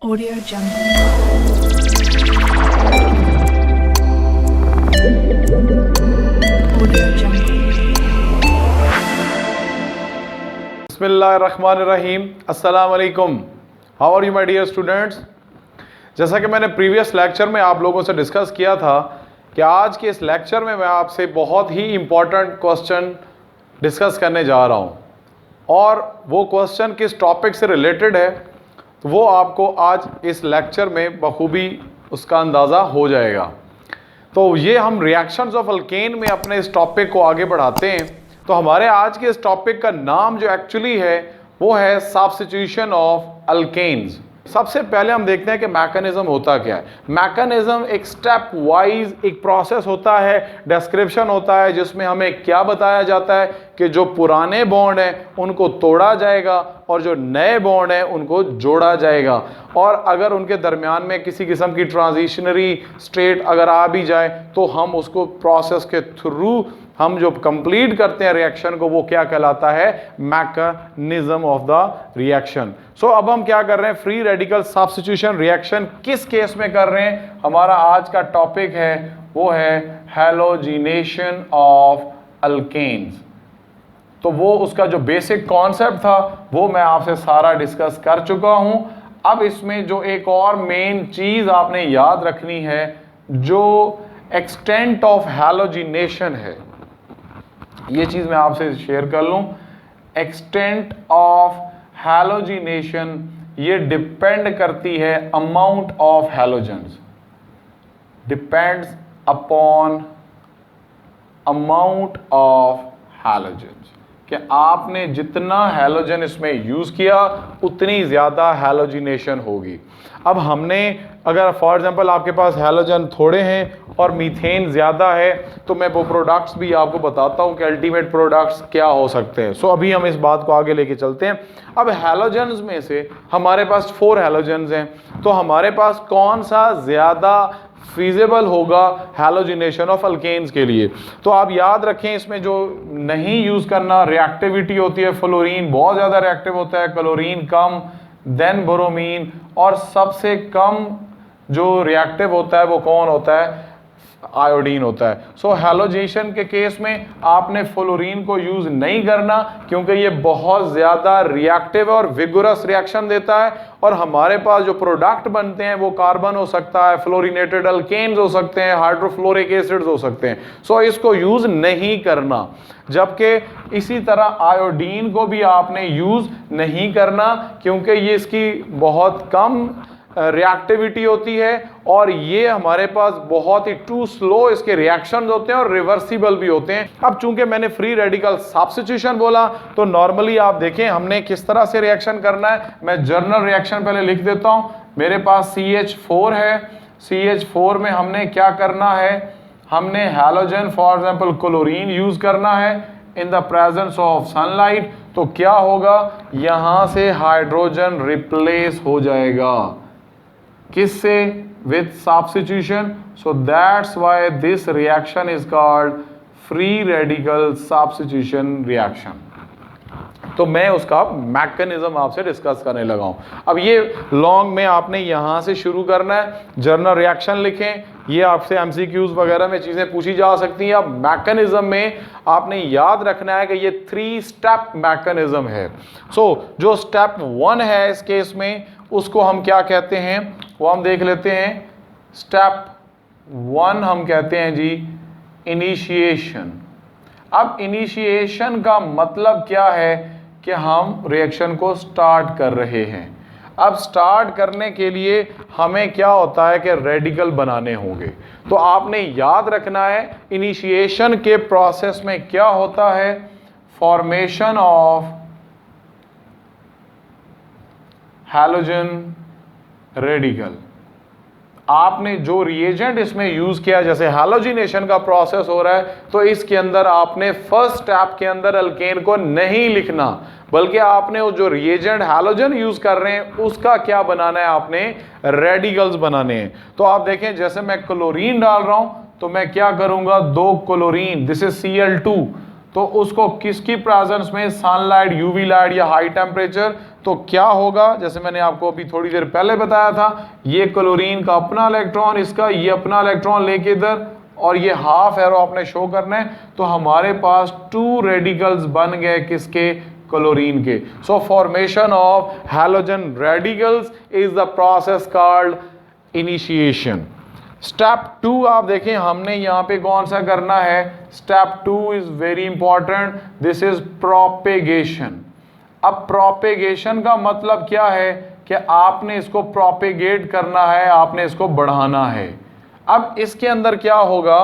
Audio Jungle. Audio Jungle. बिस्मिल्लाहिर्रहमानिर्रहीम। अस्सलाम वालेकुम। How are you my dear students. जैसा कि मैंने प्रीवियस लेक्चर में आप लोगों से डिस्कस किया था कि आज के इस लेक्चर में मैं आपसे बहुत ही इम्पॉर्टेंट क्वेश्चन डिस्कस करने जा रहा हूँ और वो क्वेश्चन किस टॉपिक से रिलेटेड है तो वो आपको आज इस लेक्चर में बखूबी उसका अंदाज़ा हो जाएगा। तो ये हम रिएक्शंस ऑफ अल्केन में अपने इस टॉपिक को आगे बढ़ाते हैं। तो हमारे आज के इस टॉपिक का नाम जो एक्चुअली है वो है सब्स्टिट्यूशन ऑफ अल्केन्स। सबसे पहले हम देखते हैं कि मैकेनिज्म होता क्या है। मैकेनिज्म एक स्टेप वाइज एक प्रोसेस होता है, डिस्क्रिप्शन होता है जिसमें हमें क्या बताया जाता है कि जो पुराने बॉन्ड हैं उनको तोड़ा जाएगा और जो नए बॉन्ड हैं उनको जोड़ा जाएगा, और अगर उनके दरमियान में किसी किस्म की ट्रांजिशनरी स्टेट अगर आ भी जाए तो हम उसको प्रोसेस के थ्रू हम जो कंप्लीट करते हैं रिएक्शन को वो क्या कहलाता है, मैकेनिज्म ऑफ द रिएक्शन। सो अब हम क्या कर रहे हैं, फ्री रेडिकल सब्स्टिट्यूशन रिएक्शन किस केस में कर रहे हैं। हमारा आज का टॉपिक है वो है हैलोजिनेशन ऑफ अल्केन्स। तो वो उसका जो बेसिक कॉन्सेप्ट था वो मैं आपसे सारा डिस्कस कर चुका हूं। अब इसमें जो एक और मेन चीज आपने याद रखनी है, जो एक्सटेंट ऑफ हैलोजिनेशन है, ये चीज मैं आपसे शेयर कर लूं। एक्सटेंट ऑफ हैलोजिनेशन ये डिपेंड करती है amount of halogens, depends upon amount of halogens, कि आपने जितना हैलोजन इसमें यूज किया उतनी ज्यादा हैलोजिनेशन होगी। अब हमने अगर फॉर एग्जांपल आपके पास हैलोजन थोड़े हैं और मीथेन ज़्यादा है तो मैं वो प्रोडक्ट्स भी आपको बताता हूँ कि अल्टीमेट प्रोडक्ट्स क्या हो सकते हैं। सो अभी हम इस बात को आगे लेके चलते हैं। अब हैलोजन्स में से हमारे पास 4 हैलोजन्स हैं, तो हमारे पास कौन सा ज़्यादा फीजेबल होगा हैलोजिनेशन ऑफ अल्केन्स के लिए। तो आप याद रखें इसमें जो नहीं यूज़ करना, रिएक्टिविटी होती है, फ्लोरीन बहुत ज़्यादा रिएक्टिव होता है, क्लोरीन कम, देन ब्रोमीन, और सबसे कम जो रिएक्टिव होता है वो कौन होता है, आयोडीन होता है। सो हैलोजेशन के केस में आपने फ्लोरीन को यूज नहीं करना क्योंकि ये बहुत ज्यादा रिएक्टिव और विगोरस रिएक्शन देता है, और हमारे पास जो प्रोडक्ट बनते हैं वो कार्बन हो सकता है, फ्लोरिनेटेड अल्केन्स हो सकते हैं, हाइड्रोफ्लोरिक एसिड्स हो सकते हैं। सो इसको यूज नहीं करना। जबकि इसी तरह आयोडीन को भी आपने यूज नहीं करना क्योंकि ये इसकी बहुत कम रिएक्टिविटी होती है और ये हमारे पास बहुत ही टू स्लो इसके रिएक्शंस होते हैं और रिवर्सिबल भी होते हैं। अब चूंकि मैंने फ्री रेडिकल सब्स्टिट्यूशन बोला तो नॉर्मली आप देखें हमने किस तरह से रिएक्शन करना है। मैं जर्नल रिएक्शन पहले लिख देता हूं। मेरे पास CH4 है, CH4 में हमने क्या करना है, हमने halogen for example chlorine use करना है in the presence of sunlight. तो क्या होगा, यहां से हाइड्रोजन रिप्लेस हो जाएगा किससे, with substitution. So that's why this reaction is called free radical substitution reaction. तो मैं उसका मैकेनिज्म आपसे डिस्कस करने लगा हूं। अब ये लॉन्ग में आपने यहां से शुरू करना है, जर्नल रिएक्शन लिखें, ये आपसे MCQs वगैरह में चीजें पूछी जा सकती हैं। अब मैकेनिज्म में आपने याद रखना है कि ये 3 स्टेप मैकेनिज्म है। सो जो स्टेप 1 है इस केस में उसको हम क्या कहते हैं वो हम देख लेते हैं। स्टेप 1 हम कहते हैं जी इनिशिएशन। अब इनिशिएशन का मतलब क्या है कि हम रिएक्शन को स्टार्ट कर रहे हैं। अब स्टार्ट करने के लिए हमें क्या होता है कि रेडिकल बनाने होंगे। तो आपने याद रखना है इनिशिएशन के प्रोसेस में क्या होता है, फॉर्मेशन ऑफ हैलोजन रेडिकल। आपने जो रिएजेंट इसमें यूज किया, जैसे हैलोजिनेशन का प्रोसेस हो रहा है तो इसके अंदर आपने फर्स्ट स्टेप के अंदर अल्केन को नहीं लिखना, बल्कि आपने वो जो रिएजेंट हैलोजन यूज कर रहे हैं उसका क्या बनाना है, आपने रेडिकल्स बनाने हैं। तो आप देखें जैसे मैं क्लोरीन डाल रहा हूं तो मैं क्या करूंगा, 2 क्लोरीन, दिस इज Cl2, तो उसको किसकी प्रेजेंस में, सनलाइट, यूवी लाइट या हाई टेम्परेचर, तो क्या होगा, जैसे मैंने आपको अभी थोड़ी देर पहले बताया था, ये क्लोरीन का अपना इलेक्ट्रॉन, इसका ये अपना इलेक्ट्रॉन लेके इधर, और ये हाफ एरो आपने शो करना है, तो हमारे पास 2 रेडिकल्स बन गए किसके, क्लोरीन के। सो formation of halogen radicals is the process called initiation. Step 2 आप देखें हमने यहां पे कौन सा करना है, step 2 is very important, this is propagation. अब प्रोपेगेशन का मतलब क्या है कि आपने इसको प्रोपेगेट करना है, आपने इसको बढ़ाना है। अब इसके अंदर क्या होगा,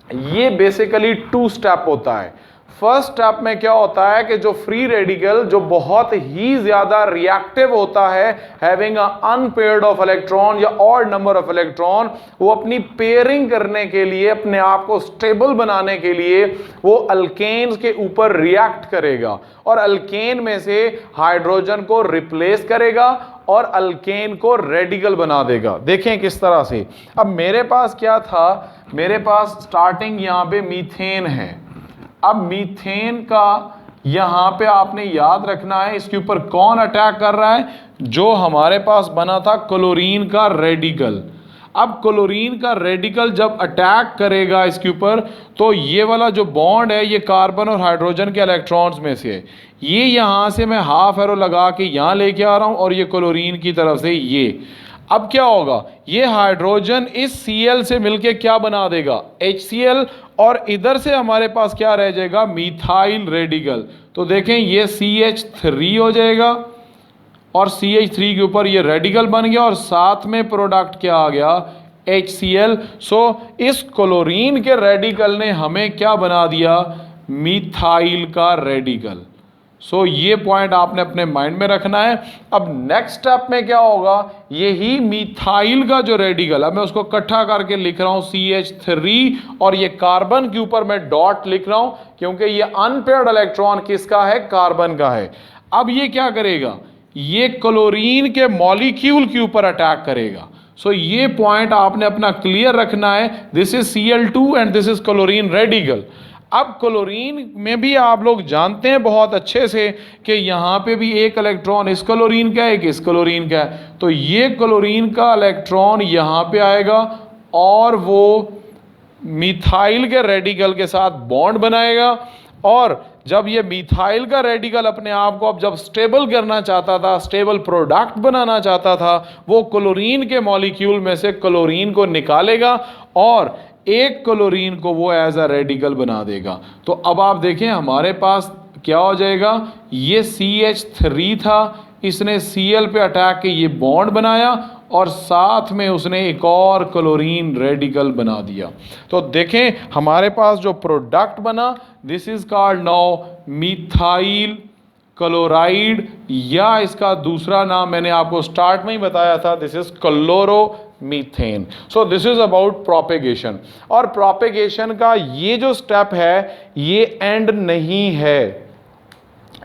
ये बेसिकली 2 स्टेप होता है। फर्स्ट स्टेप में क्या होता है कि जो फ्री रेडिकल जो बहुत ही ज्यादा रिएक्टिव होता है, having a unpaired of electron या ऑड नंबर ऑफ इलेक्ट्रॉन, वो अपनी पेयरिंग करने के लिए, अपने आप को स्टेबल बनाने के लिए वो अल्केन्स के ऊपर रिएक्ट करेगा और अल्केन में से हाइड्रोजन को रिप्लेस करेगा और अल्केन को रेडिकल बना देगा। देखें किस तरह से। अब मेरे पास क्या था, मेरे पास स्टार्टिंग यहां पे मीथेन है। अब मीथेन का यहां पे आपने याद रखना है इसके ऊपर कौन अटैक कर रहा है, जो हमारे पास बना था क्लोरीन का रेडिकल। अब क्लोरीन का रेडिकल जब अटैक करेगा इसके ऊपर, तो ये वाला जो बॉन्ड है ये कार्बन और हाइड्रोजन के इलेक्ट्रॉन्स में से है, ये यहां से मैं हाफ एरो लगा के यहां लेके आ रहा हूं और ये क्लोरीन की तरफ से ये। अब क्या होगा, ये हाइड्रोजन इस Cl से मिलके क्या बना देगा, HCl, और इधर से हमारे पास क्या रह जाएगा, मिथाइल रेडिकल। तो देखें ये CH3 हो जाएगा और CH3 के ऊपर ये रेडिकल बन गया और साथ में प्रोडक्ट क्या आ गया, HCl। सो इस क्लोरीन के रेडिकल ने हमें क्या बना दिया, मिथाइल का रेडिकल। सो ये पॉइंट आपने अपने माइंड में रखना है। अब नेक्स्ट स्टेप में क्या होगा, यही मिथाइल का जो रेडिकल, अब मैं उसको इकट्ठा करके लिख रहा हूं CH3 और ये कार्बन के ऊपर मैं डॉट लिख रहा हूं क्योंकि ये अनपेयर्ड इलेक्ट्रॉन किसका है, कार्बन का है। अब ये क्या करेगा, ये क्लोरीन के मॉलिक्यूल के ऊपर अटैक करेगा। सो ये पॉइंट आपने अपना क्लियर रखना है, this is Cl2 and this is chlorine radical. अब क्लोरीन में भी आप लोग जानते हैं बहुत अच्छे से कि यहाँ पे भी एक इलेक्ट्रॉन इस क्लोरीन का है, एक इस क्लोरीन का है, तो ये क्लोरीन का इलेक्ट्रॉन यहाँ पे आएगा और वो मिथाइल के रेडिकल के साथ बॉन्ड बनाएगा। और जब ये मिथाइल का रेडिकल अपने आप को अब जब स्टेबल करना चाहता था, स्टेबल प्रोडक्ट बनाना चाहता था, वो क्लोरीन के मॉलिक्यूल में से क्लोरीन को निकालेगा और एक क्लोरीन को वो एज अ रेडिकल बना देगा। तो अब आप देखें हमारे पास क्या हो जाएगा, ये CH3 था, इसने Cl पे अटैक के ये बॉन्ड बनाया और साथ में उसने एक और क्लोरीन रेडिकल बना दिया। तो देखें हमारे पास जो प्रोडक्ट बना, this is called now methyl chloride, या इसका दूसरा नाम मैंने आपको स्टार्ट में ही बताया था, this is chloromethane. So this is about propagation. और प्रोपेगेशन का ये जो स्टेप है ये एंड नहीं है,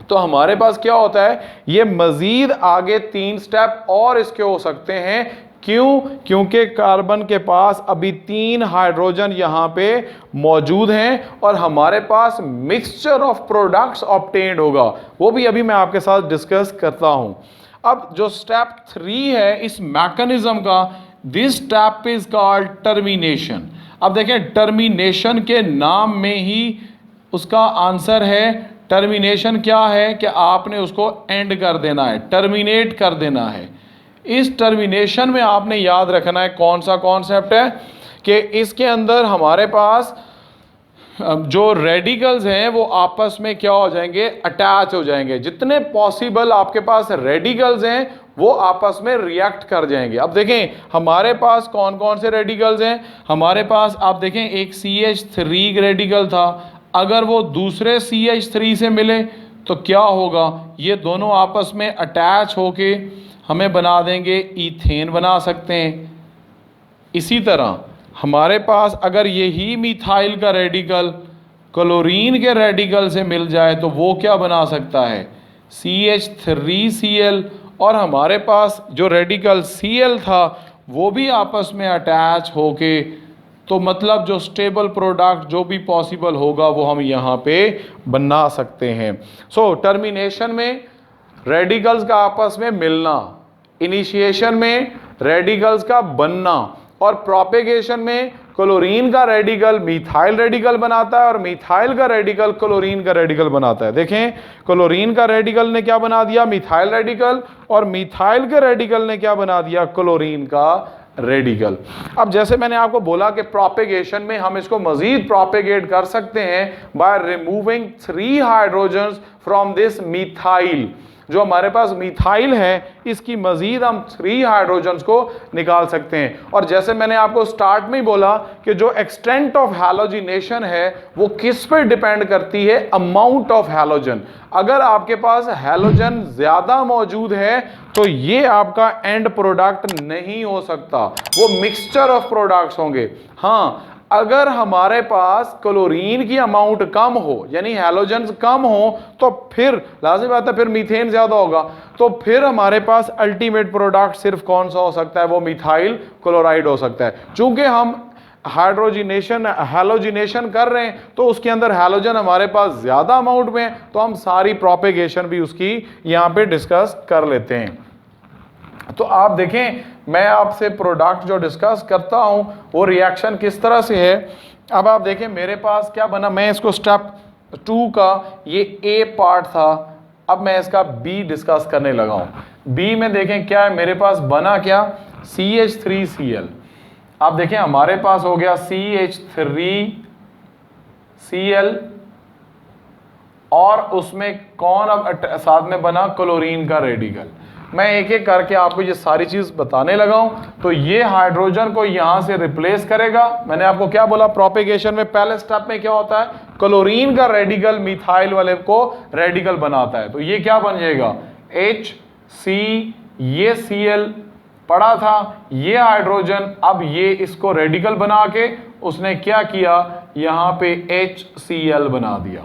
तो हमारे पास क्या होता है, ये मजीद आगे 3 स्टेप और इसके हो सकते हैं। क्यों, क्योंकि कार्बन के पास अभी 3 हाइड्रोजन यहाँ पे मौजूद हैं और हमारे पास मिक्सचर ऑफ प्रोडक्ट्स ऑब्टेन्ड होगा, वो भी अभी मैं आपके साथ डिस्कस करता हूं। अब जो स्टेप 3 है इस मैकेनिज्म का, this step is called termination. अब देखें टर्मिनेशन के नाम में ही उसका आंसर है। टर्मिनेशन क्या है कि आपने उसको एंड कर देना है, टर्मिनेट कर देना है। इस टर्मिनेशन में आपने याद रखना है कौन सा कॉन्सेप्ट है कि इसके अंदर हमारे पास जो रेडिकल्स हैं वो आपस में क्या हो जाएंगे, अटैच हो जाएंगे। जितने पॉसिबल आपके पास रेडिकल्स हैं वो आपस में रिएक्ट कर जाएंगे। अब देखें हमारे पास कौन कौन से रेडिकल्स हैं, हमारे पास आप देखें एक CH3 रेडिकल था, अगर वो दूसरे CH3 से मिले तो क्या होगा, ये दोनों आपस में अटैच होके हमें बना देंगे ईथेन बना सकते हैं। इसी तरह हमारे पास अगर यही मिथाइल का रेडिकल क्लोरीन के रेडिकल से मिल जाए तो वो क्या बना सकता है, CH3Cl, और हमारे पास जो रेडिकल Cl था वो भी आपस में अटैच होके तो मतलब जो स्टेबल प्रोडक्ट जो भी पॉसिबल होगा वो हम यहाँ पे बना सकते हैं। सो टर्मिनेशन में रेडिकल्स का आपस में मिलना, इनिशिएशन में रेडिकल्स का बनना, और प्रोपेगेशन में क्लोरीन का रेडिकल मिथाइल रेडिकल बनाता है और मिथाइल का रेडिकल क्लोरीन का रेडिकल बनाता है। देखें, क्लोरीन का रेडिकल ने क्या बना दिया, मिथाइल रेडिकल, और मिथाइल के रेडिकल ने क्या बना दिया, क्लोरीन का रेडिकल। अब जैसे मैंने आपको बोला कि प्रोपेगेशन में हम इसको मजीद प्रोपेगेट कर सकते हैं by removing 3 hydrogens from this methyl. जो हमारे पास मिथाइल है इसकी मजीद हम 3 हाइड्रोजन्स को निकाल सकते हैं। और जैसे मैंने आपको स्टार्ट में ही बोला कि जो एक्सटेंट ऑफ हैलोजिनेशन है वो किस पे डिपेंड करती है, अमाउंट ऑफ हैलोजन। अगर आपके पास हैलोजन ज्यादा मौजूद है तो ये आपका एंड प्रोडक्ट नहीं हो सकता, वो मिक्सचर ऑफ प्रोडक्ट्स होंगे। हाँ, अगर हमारे पास क्लोरीन की अमाउंट कम हो यानी हैलोजन्स कम हो तो फिर लाजिम बात है फिर मीथेन ज्यादा होगा, तो फिर हमारे पास अल्टीमेट प्रोडक्ट सिर्फ कौन सा हो सकता है, वो मिथाइल क्लोराइड हो सकता है। चूंकि हम हैलोजिनेशन कर रहे हैं तो उसके अंदर हैलोजन हमारे पास ज्यादा अमाउंट में है, तो हम सारी प्रोपेगेशन भी उसकी यहां पे डिस्कस कर लेते हैं। तो आप देखें, मैं आपसे प्रोडक्ट जो डिस्कस करता हूं वो रिएक्शन किस तरह से है। अब आप देखें मेरे पास क्या बना, मैं इसको स्टेप 2 का ये ए पार्ट था, अब मैं इसका बी डिस्कस करने लगा हूं। बी में देखें क्या है, मेरे पास बना क्या, CH3Cl। आप देखें हमारे पास हो गया CH3Cl और उसमें कौन अब साथ में बना, क्लोरीन का रेडिकल। मैं एक एक करके आपको ये सारी चीज बताने लगा हूं। तो ये हाइड्रोजन को यहां से रिप्लेस करेगा। मैंने आपको क्या बोला, प्रोपेगेशन में पहले स्टेप में क्या होता है, क्लोरीन का रेडिकल मिथाइल वाले को रेडिकल बनाता है। तो ये क्या बन जाएगा, HC, ये Cl पड़ा था, ये हाइड्रोजन, अब ये इसको रेडिकल बना के उसने क्या किया, यहां पे HCl बना दिया।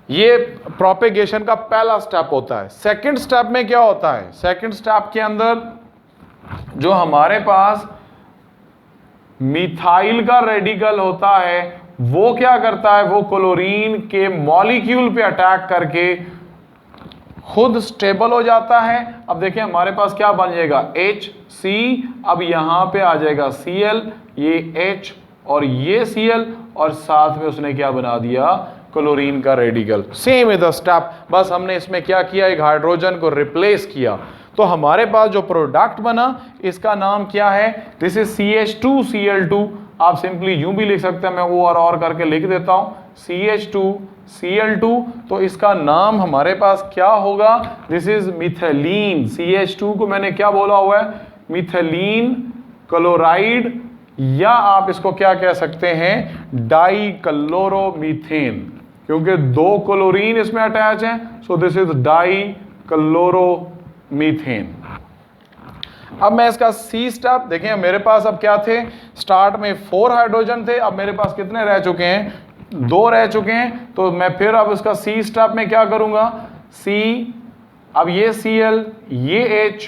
ये प्रोपेगेशन का पहला स्टेप होता है। सेकंड स्टेप में क्या होता है, सेकंड स्टेप के अंदर जो हमारे पास मिथाइल का रेडिकल होता है वो क्या करता है, वो क्लोरीन के मॉलिक्यूल पे अटैक करके खुद स्टेबल हो जाता है। अब देखिए हमारे पास क्या बन जाएगा, HC, अब यहां पे आ जाएगा Cl, ये H और ये Cl, और साथ में उसने क्या बना दिया, क्लोरीन का radical. Same is the step, बस हमने इसमें क्या किया, एक हाइड्रोजन को रिप्लेस किया। तो हमारे पास जो प्रोडक्ट बना इसका नाम क्या है, दिस इज CH2Cl2। आप सिंपली यूं भी लिख सकते हैं, मैं O और करके लिख देता हूं, CH2Cl2। तो इसका नाम हमारे पास क्या होगा, दिस इज मिथेलीन। CH2 को मैंने क्या बोला हुआ है, मिथेलीन क्लोराइड, या आप इसको क्या कह सकते हैं, डाइक्लोरोमीथेन, क्योंकि 2 क्लोरीन इसमें अटैच हैं। सो दिस इज डाइक्लोरोमीथेन। अब मैं इसका सी स्टेप देखें, मेरे पास अब क्या थे, स्टार्ट में 4 हाइड्रोजन थे, अब मेरे पास कितने रह चुके हैं, 2 रह चुके हैं। तो मैं फिर अब इसका सी स्टेप में क्या करूंगा, सी, अब ये Cl, ये H,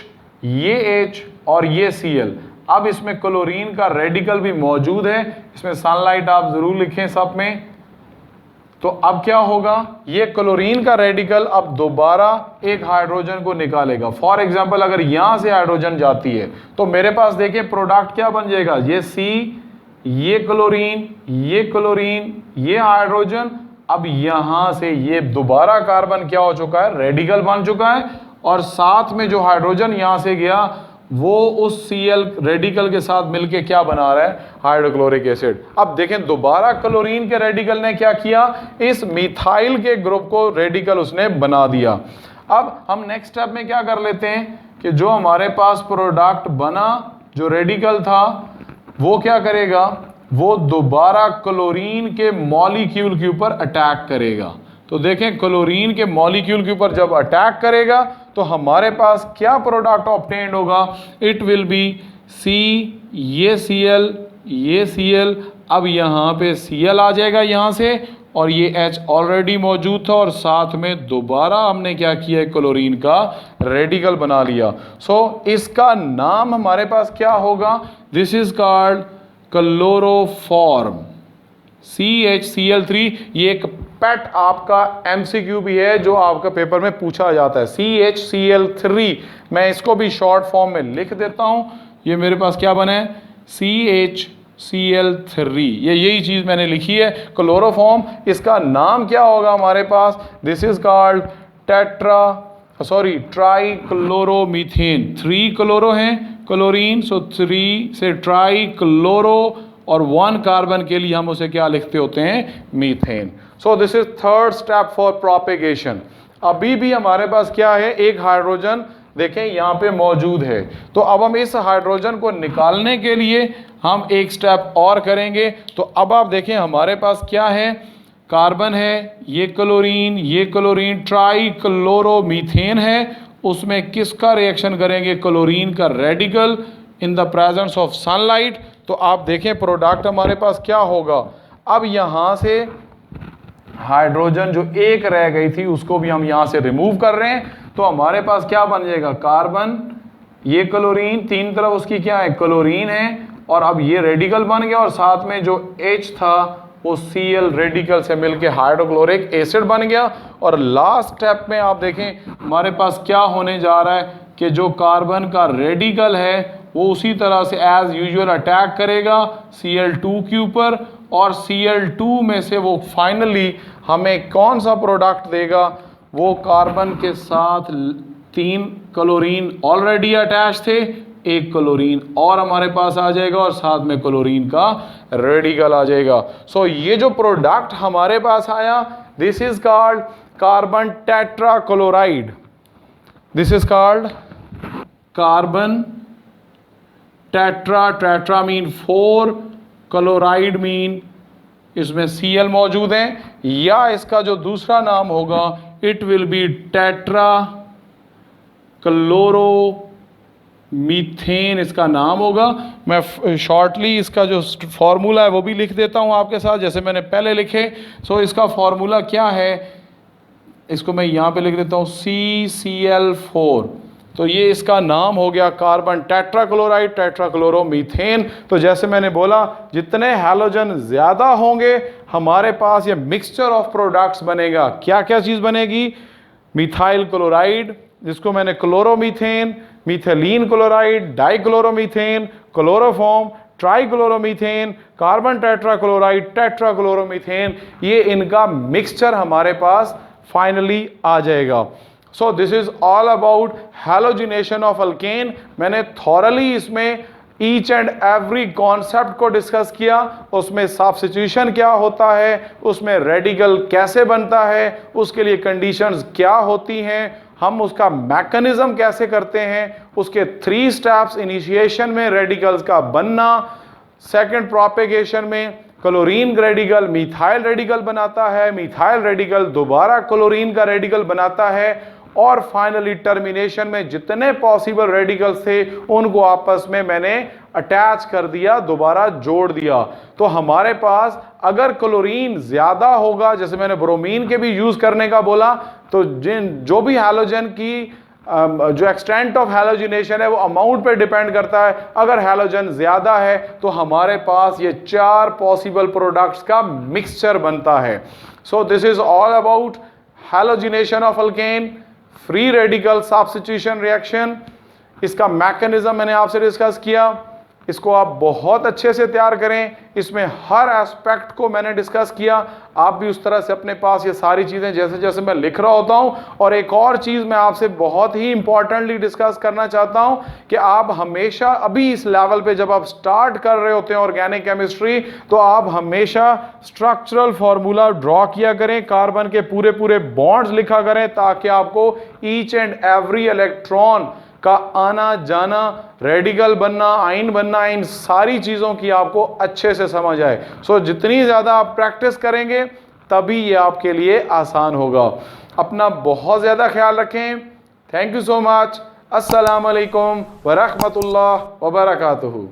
ये H और ये Cl। अब इसमें क्लोरीन का रेडिकल भी मौजूद है, इसमें सनलाइट आप जरूर लिखें सब में। तो अब क्या होगा, ये क्लोरीन का रेडिकल अब दोबारा एक हाइड्रोजन को निकालेगा। फॉर एग्जांपल अगर यहां से हाइड्रोजन जाती है तो मेरे पास देखिए प्रोडक्ट क्या बन जाएगा, ये C, ये क्लोरीन, ये क्लोरीन, ये हाइड्रोजन। अब यहां से ये दोबारा कार्बन क्या हो चुका है, रेडिकल बन चुका है, और साथ में जो हाइड्रोजन यहां से गया वो उस Cl रेडिकल के साथ मिलके क्या बना रहा है, हाइड्रोक्लोरिक एसिड। अब देखें दोबारा क्लोरीन के रेडिकल ने क्या किया, इस मिथाइल के ग्रुप को रेडिकल उसने बना दिया। अब हम नेक्स्ट स्टेप में क्या कर लेते हैं कि जो हमारे पास प्रोडक्ट बना, जो रेडिकल था, वो क्या करेगा, वो दोबारा क्लोरीन के मॉलिक्यूल के ऊपर अटैक करेगा। तो देखें क्लोरीन के मॉलिक्यूल के ऊपर जब अटैक करेगा तो हमारे पास क्या प्रोडक्ट ऑब्टेन्ड होगा, इट विल बी C, ये Cl, ये Cl, अब यहाँ पे Cl आ जाएगा यहाँ से, और ये H ऑलरेडी मौजूद था, और साथ में दोबारा हमने क्या किया है, क्लोरीन का रेडिकल बना लिया। सो इसका नाम हमारे पास क्या होगा, this is called chloroform CHCl3। ये एक पेट आपका MCQ भी है जो आपका पेपर में पूछा जाता है, CHCl3। मैं इसको भी शॉर्ट फॉर्म में लिख देता हूं। ये मेरे पास क्या बना है, CHCl3। ये यही चीज़ मैंने लिखी है, क्लोरोफॉर्म। इसका नाम क्या होगा हमारे पास, दिस इज कॉल्ड ट्राइक्लोरोमीथेन। 3 क्लोरो हैं क्लोरीन, सो 3 से ट्राई क्लोरो, और 1 कार्बन के लिए हम उसे क्या लिखते होते हैं, methane. So this is third step for propagation. अभी भी हमारे पास क्या है, एक हाइड्रोजन देखें यहाँ पे मौजूद है। तो अब हम इस हाइड्रोजन को निकालने के लिए हम एक स्टेप और करेंगे। तो अब आप देखें हमारे पास क्या है, कार्बन है, ये क्लोरीन ट्राई क्लोरोमीथेन है। उसमें किसका रिएक्शन करेंगे, क्लोरीन का radical in the presence of sunlight. तो आप देखें प्रोडक्ट हमारे पास क्या होगा। अब यहाँ से हाइड्रोजन जो एक रह गई थी उसको भी हम यहाँ से रिमूव कर रहे हैं। तो हमारे पास क्या बन जाएगा, कार्बन, ये क्लोरीन, 3 तरफ उसकी क्या है, क्लोरीन है, और अब ये रेडिकल बन गया, और साथ में जो H था वो Cl रेडिकल से मिलके हाइड्रोक्लोरिक एसिड बन गया। और लास्ट स्टेप में आप देखें हमारे पास क्या होने जा रहा है कि जो कार्बन का रेडिकल है वो उसी तरह से एज यूजुअल अटैक करेगा Cl2 के ऊपर, और Cl2 में से वो फाइनली हमें कौन सा प्रोडक्ट देगा, वो कार्बन के साथ 3 क्लोरीन ऑलरेडी अटैच थे, 1 क्लोरीन और हमारे पास आ जाएगा, और साथ में क्लोरीन का रेडिकल आ जाएगा। सो ये जो प्रोडक्ट हमारे पास आया, this is called carbon tetrachloride. This is called carbon tetra mean 4, chloride mean इसमें Cl मौजूद है, या इसका जो दूसरा नाम होगा it will be tetra chloromethane इसका नाम होगा। मैं शॉर्टली इसका जो फॉर्मूला है वो भी लिख देता हूं आपके साथ, जैसे मैंने पहले लिखे। सो इसका फॉर्मूला क्या है, इसको मैं यहाँ पे लिख देता हूँ, CCl4। तो ये इसका नाम हो गया कार्बन टेट्राक्लोराइड, टेट्राक्लोरोमीथेन। तो जैसे मैंने बोला, जितने हैलोजन ज़्यादा होंगे हमारे पास ये मिक्सचर ऑफ प्रोडक्ट्स बनेगा। क्या क्या चीज़ बनेगी, मिथाइल क्लोराइड जिसको मैंने chloromethane, methylene chloride, dichloromethane, chloroform, trichloromethane, carbon tetrachloride, tetrachloromethane, ये इनका मिक्सचर हमारे पास फाइनली आ जाएगा। So this is all about halogenation of alkane. मैंने थॉरली इसमें ईच एंड एवरी कॉन्सेप्ट को डिस्कस किया, उसमें सब्स्टिट्यूशन क्या होता है, उसमें रेडिकल कैसे बनता है, उसके लिए कंडीशंस क्या होती हैं, हम उसका मैकेनिज्म कैसे करते हैं, उसके 3 स्टेप्स, इनिशिएशन में रेडिकल्स का बनना, सेकंड प्रोपेगेशन में क्लोरीन रेडिकल मिथाइल रेडिकल बनाता है, मिथाइल रेडिकल दोबारा क्लोरीन का रेडिकल बनाता है, और फाइनली टर्मिनेशन में जितने पॉसिबल रेडिकल्स थे उनको आपस में मैंने अटैच कर दिया, दोबारा जोड़ दिया। तो हमारे पास अगर क्लोरीन ज़्यादा होगा, जैसे मैंने ब्रोमीन के भी यूज़ करने का बोला, तो जो भी हैलोजन की जो एक्सटेंट ऑफ हैलोजिनेशन है वो अमाउंट पे डिपेंड करता है। अगर हैलोजन ज़्यादा है तो हमारे पास ये 4 पॉसिबल प्रोडक्ट्स का मिक्सचर बनता है। सो this is all about halogenation of alkane, free radical substitution reaction. इसका मैकेनिज्म मैंने आपसे डिस्कस किया, इसको आप बहुत अच्छे से तैयार करें। इसमें हर एस्पेक्ट को मैंने डिस्कस किया, आप भी उस तरह से अपने पास ये सारी चीज़ें जैसे जैसे मैं लिख रहा होता हूँ। और एक और चीज़ मैं आपसे बहुत ही इंपॉर्टेंटली डिस्कस करना चाहता हूँ कि आप हमेशा अभी इस लेवल पे जब आप स्टार्ट कर रहे होते हैं ऑर्गेनिक केमिस्ट्री, तो आप हमेशा स्ट्रक्चरल फार्मूला ड्रॉ किया करें, कार्बन के पूरे पूरे बॉन्ड्स लिखा करें, ताकि आपको ईच एंड एवरी इलेक्ट्रॉन का आना जाना, रेडिकल बनना, आयन बनना, इन सारी चीज़ों की आपको अच्छे से समझ आए। सो जितनी ज़्यादा आप प्रैक्टिस करेंगे तभी ये आपके लिए आसान होगा। अपना बहुत ज़्यादा ख्याल रखें। Thank you so much. अस्सलाम वालेकुम व रहमतुल्लाह व बरकातुहू।